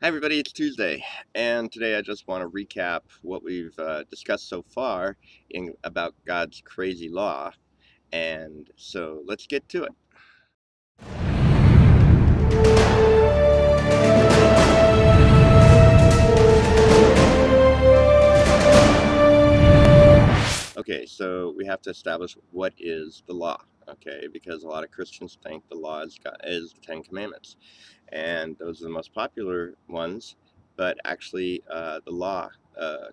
Hi everybody, it's Tuesday, and today I just want to recap what we've discussed so far about God's crazy law, and so let's get to it. Okay, so we have to establish what is the law, okay, because a lot of Christians think the law is the Ten Commandments, and those are the most popular ones, but actually the law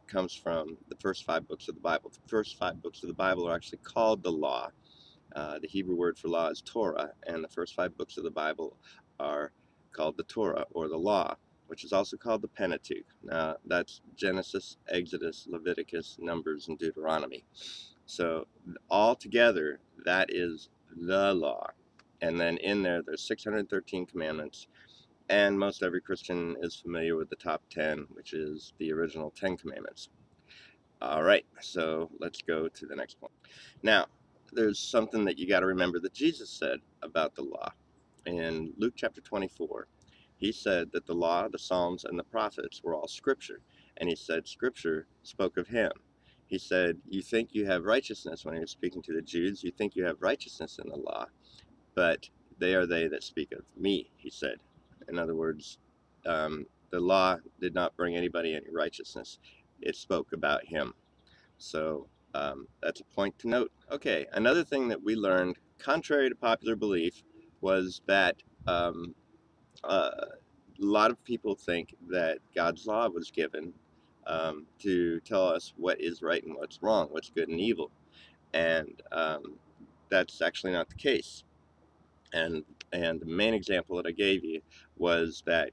comes from the first five books of the Bible. The first five books of the Bible are actually called the law. The Hebrew word for law is Torah, and the first five books of the Bible are called the Torah, or the Law, which is also called the Pentateuch. Now, that's Genesis, Exodus, Leviticus, Numbers, and Deuteronomy. So, all together, that is the law. And then in there, there's 613 commandments, and most every Christian is familiar with the top 10, which is the original 10 commandments. All right, so let's go to the next point. Now, there's something that you got to remember that Jesus said about the law. In Luke chapter 24, he said that the law, the Psalms, and the prophets were all scripture. And he said scripture spoke of him. He said, you think you have righteousness, when he was speaking to the Jews, you think you have righteousness in the law, but they are they that speak of me, he said. In other words, the law did not bring anybody any righteousness. It spoke about him. So that's a point to note. Okay, another thing that we learned, contrary to popular belief, was that a lot of people think that God's law was given to tell us what is right and what's wrong, what's good and evil. And that's actually not the case. And, and the main example that I gave you was that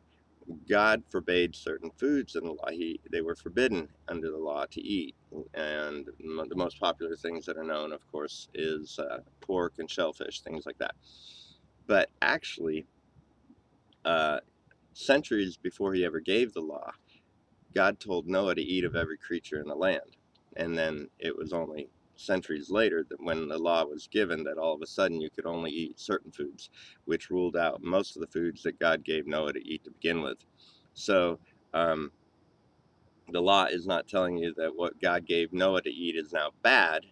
God forbade certain foods in the law. They were forbidden under the law to eat. And the most popular things that are known, of course, is pork and shellfish, things like that. But actually, uh, centuries before he ever gave the law, God told Noah to eat of every creature in the land. And then it was only centuries later that when the law was given that all of a sudden you could only eat certain foods, which ruled out most of the foods that God gave Noah to eat to begin with. So um, the law is not telling you that what God gave Noah to eat is now bad,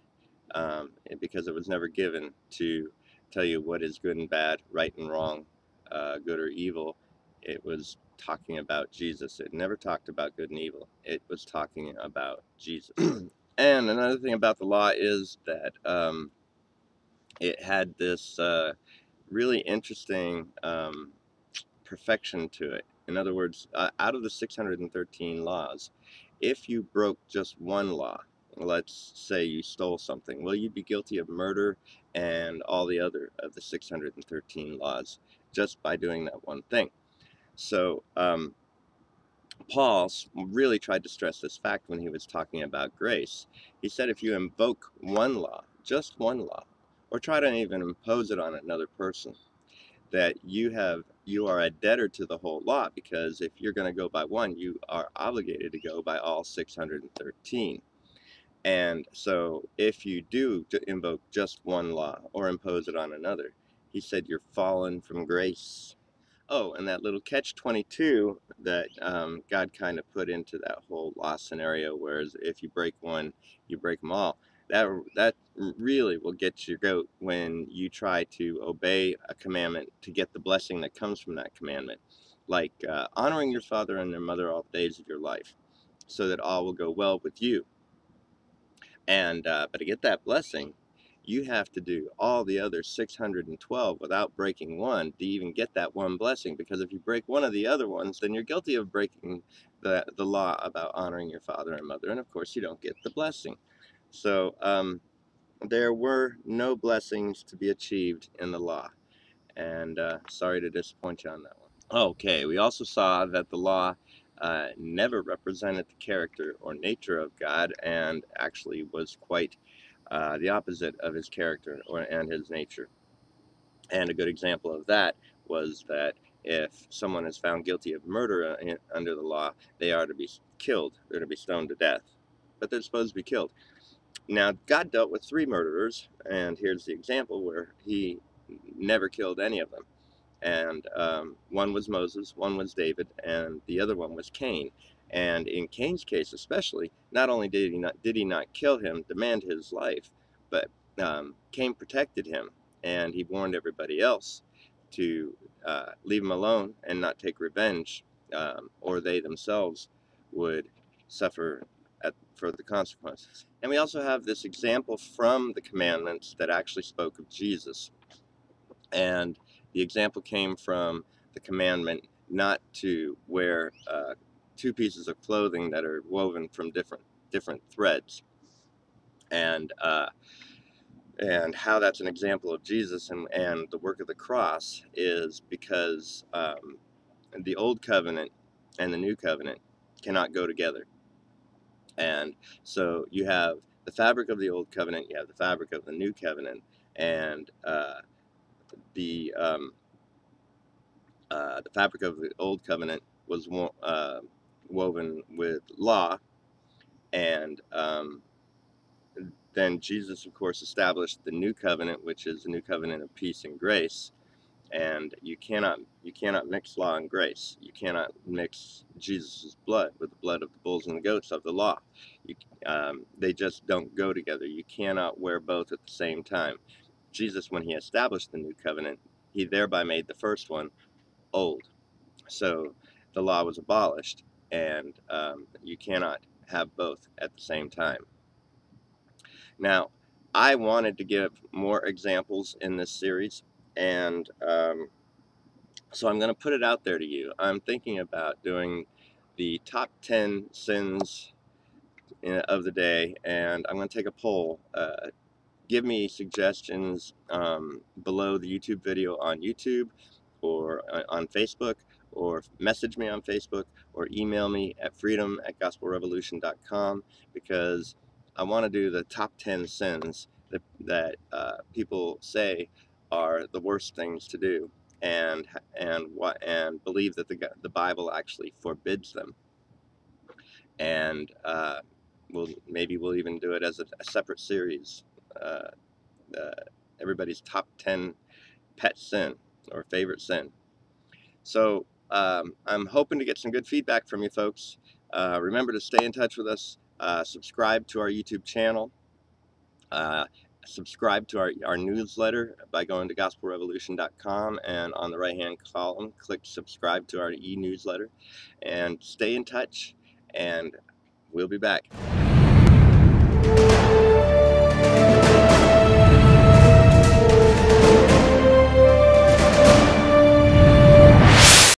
because it was never given to tell you what is good and bad, right and wrong, good or evil. It was talking about Jesus. It never talked about good and evil. It was talking about Jesus. And another thing about the law is that it had this really interesting perfection to it. In other words, out of the 613 laws, if you broke just one law, let's say you stole something, well, you'd be guilty of murder and all the other of the 613 laws just by doing that one thing. So Paul really tried to stress this fact when he was talking about grace. He said if you invoke one law, just one law, or try to even impose it on another person, that you are a debtor to the whole law, because if you're going to go by one, you are obligated to go by all 613. And so if you do invoke just one law or impose it on another, he said you're fallen from grace. Oh, and that little catch 22 that God kind of put into that whole law scenario, whereas if you break one, you break them all. That really will get your goat when you try to obey a commandment to get the blessing that comes from that commandment, like honoring your father and your mother all the days of your life, so that all will go well with you. And but to get that blessing, you have to do all the other 612 without breaking one to even get that one blessing. Because if you break one of the other ones, then you're guilty of breaking the law about honoring your father and mother. And of course, you don't get the blessing. So there were no blessings to be achieved in the law. And sorry to disappoint you on that one. Okay, we also saw that the law never represented the character or nature of God, and actually was quite the opposite of his character and his nature. And a good example of that was that if someone is found guilty of murder under the law, they are to be killed. They're to be stoned to death. But they're supposed to be killed. Now, God dealt with 3 murderers, and here's the example where he never killed any of them. And one was Moses, one was David, and the other one was Cain. And in Cain's case, especially, not only did he not kill him, demand his life, but Cain protected him, and he warned everybody else to leave him alone and not take revenge, or they themselves would suffer for the consequences. And we also have this example from the commandments that actually spoke of Jesus. And the example came from the commandment not to wear two pieces of clothing that are woven from different threads. And how that's an example of Jesus and the work of the cross is because the old covenant and the new covenant cannot go together. And so you have the fabric of the old covenant, you have the fabric of the new covenant, and the fabric of the old covenant was woven with law, and then Jesus, of course, established the new covenant, which is the new covenant of peace and grace. And you cannot mix law and grace. You cannot mix Jesus' blood with the blood of the bulls and the goats of the law. They just don't go together. You cannot wear both at the same time. Jesus, when he established the new covenant, he thereby made the first one old. So the law was abolished, and you cannot have both at the same time. Now, I wanted to give more examples in this series, and so I'm going to put it out there to you. I'm thinking about doing the top 10 sins of the day, and I'm going to take a poll. Give me suggestions below the YouTube video on YouTube, or on Facebook, or message me on Facebook, or email me at freedom@gospelrevolution.com, because I want to do the top 10 sins that people say are the worst things to do, and believe that the Bible actually forbids them. And maybe we'll even do it as a separate series. Everybody's top 10 pet sin or favorite sin. So I'm hoping to get some good feedback from you folks. Remember to stay in touch with us. Subscribe to our YouTube channel. Subscribe to our newsletter by going to gospelrevolution.com, and on the right hand column click subscribe to our e-newsletter, and stay in touch, and we'll be back.